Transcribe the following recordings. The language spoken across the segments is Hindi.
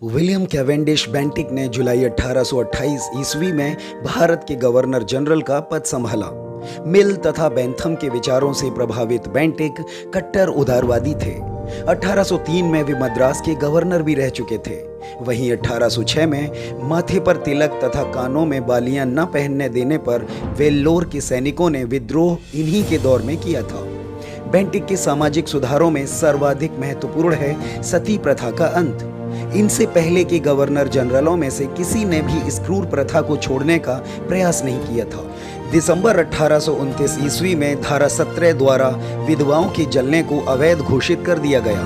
विलियम कैवेंडिश बेंटिक ने जुलाई 1828 ईस्वी में भारत के गवर्नर जनरल का पद संभाला। मिल तथा बेंथम के विचारों से प्रभावित बेंटिक कट्टर उदारवादी थे। 1803 में वे मद्रास के गवर्नर भी रह चुके थे। वहीं 1806 में माथे पर तिलक तथा कानों में बालियां न पहनने देने पर वेल्लोर के सैनिकों ने विद्रोह इन्हीं के दौर में किया था। बेंटिक के सामाजिक सुधारों में सर्वाधिक महत्वपूर्ण है सती प्रथा का अंत। इनसे पहले के गवर्नर जनरलों में से किसी ने भी इस क्रूर प्रथा को छोड़ने का प्रयास नहीं किया था। दिसंबर 1829 ईस्वी में धारा 17 द्वारा विधवाओं के जलने को अवैध घोषित कर दिया गया।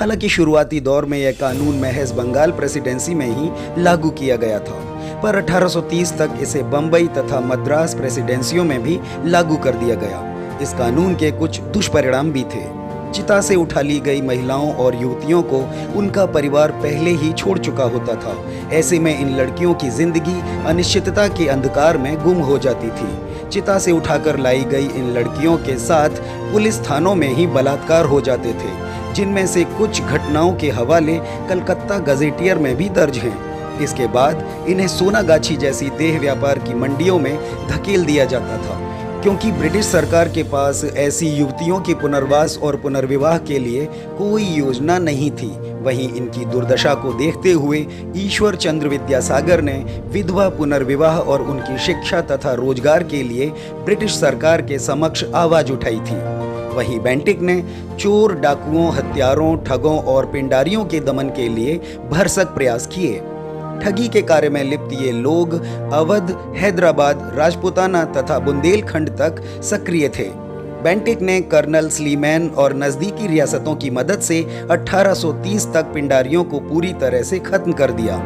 हालांकि शुरुआती दौर में यह कानून महज बंगाल प्रेसिडेंसी में ही लागू किया गया था, पर 1830 तक इसे बंबई तथा मद्रास प्रेसिडेंसियों में भी लागू कर दिया गया। इस कानून के कुछ दुष्परिणाम भी थे। चिता से उठा ली गई महिलाओं और युवतियों को उनका परिवार पहले ही छोड़ चुका होता था। ऐसे में इन लड़कियों की जिंदगी अनिश्चितता के अंधकार में गुम हो जाती थी। चिता से उठाकर लाई गई इन लड़कियों के साथ पुलिस थानों में ही बलात्कार हो जाते थे, जिनमें से कुछ घटनाओं के हवाले कलकत्ता गजेटियर में भी दर्ज हैं। इसके बाद इन्हें सोनागाछी जैसी देह व्यापार की मंडियों में धकेल दिया जाता था, क्योंकि ब्रिटिश सरकार के पास ऐसी युवतियों के पुनर्वास और पुनर्विवाह के लिए कोई योजना नहीं थी। वहीं इनकी दुर्दशा को देखते हुए ईश्वर चंद्र विद्यासागर ने विधवा पुनर्विवाह और उनकी शिक्षा तथा रोजगार के लिए ब्रिटिश सरकार के समक्ष आवाज उठाई थी। वहीं बेंटिक ने चोर, डाकुओं, हत्यारों, ठगों और पिंडारियों के दमन के लिए भरसक प्रयास किए। ठगी के कार्य में लिप्त ये लोग अवध, हैदराबाद, राजपुताना तथा बुंदेलखंड तक सक्रिय थे। बेंटिक ने कर्नल स्लीमैन और नज़दीकी रियासतों की मदद से 1830 तक पिंडारियों को पूरी तरह से खत्म कर दिया।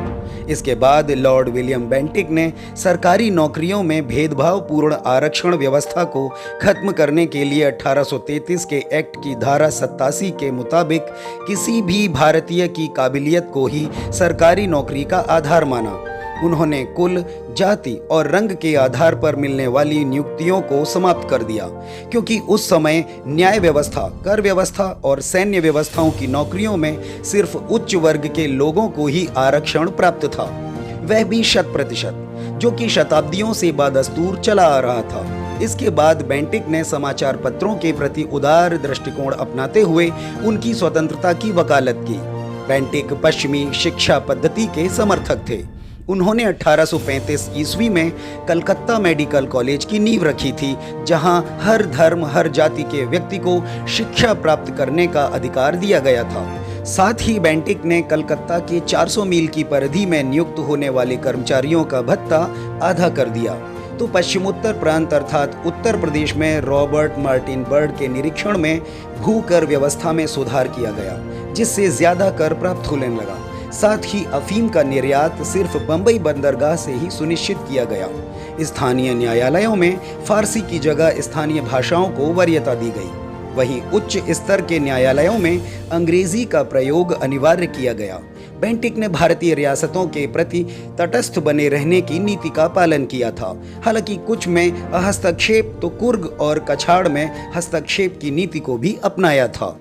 इसके बाद लॉर्ड विलियम बेंटिक ने सरकारी नौकरियों में भेदभावपूर्ण आरक्षण व्यवस्था को खत्म करने के लिए 1833 के एक्ट की धारा 87 के मुताबिक किसी भी भारतीय की काबिलियत को ही सरकारी नौकरी का आधार माना। उन्होंने कुल, जाति और रंग के आधार पर मिलने वाली नियुक्तियों को समाप्त कर दिया, क्योंकि उस समय न्याय व्यवस्था, कर व्यवस्था और सैन्य व्यवस्थाओं की नौकरियों में सिर्फ उच्च वर्ग के लोगों को ही आरक्षण प्राप्त था, वह भी 100%, जो कि शताब्दियों से बदस्तूर चला आ रहा था। इसके बाद बेंटिक ने समाचार पत्रों के प्रति उदार दृष्टिकोण अपनाते हुए उनकी स्वतंत्रता की वकालत की। बेंटिक पश्चिमी शिक्षा पद्धति के समर्थक थे। उन्होंने 1835 ईस्वी में कलकत्ता मेडिकल कॉलेज की नींव रखी थी, जहां हर धर्म, हर जाति के व्यक्ति को शिक्षा प्राप्त करने का अधिकार दिया गया था। साथ ही बेंटिक ने कलकत्ता के 400 मील की परिधि में नियुक्त होने वाले कर्मचारियों का भत्ता आधा कर दिया। तो पश्चिमोत्तर प्रांत अर्थात उत्तर प्रदेश में रॉबर्ट मार्टिन बर्ड के निरीक्षण में भू कर व्यवस्था में सुधार किया गया, जिससे ज्यादा कर प्राप्त होने लगा। साथ ही अफीम का निर्यात सिर्फ बंबई बंदरगाह से ही सुनिश्चित किया गया। स्थानीय न्यायालयों में फारसी की जगह स्थानीय भाषाओं को वरीयता दी गई। वहीं उच्च स्तर के न्यायालयों में अंग्रेजी का प्रयोग अनिवार्य किया गया। बेंटिक ने भारतीय रियासतों के प्रति तटस्थ बने रहने की नीति का पालन किया था। हालांकि कुछ में हस्तक्षेप तो कुर्ग और कछाड़ में हस्तक्षेप की नीति को भी अपनाया था।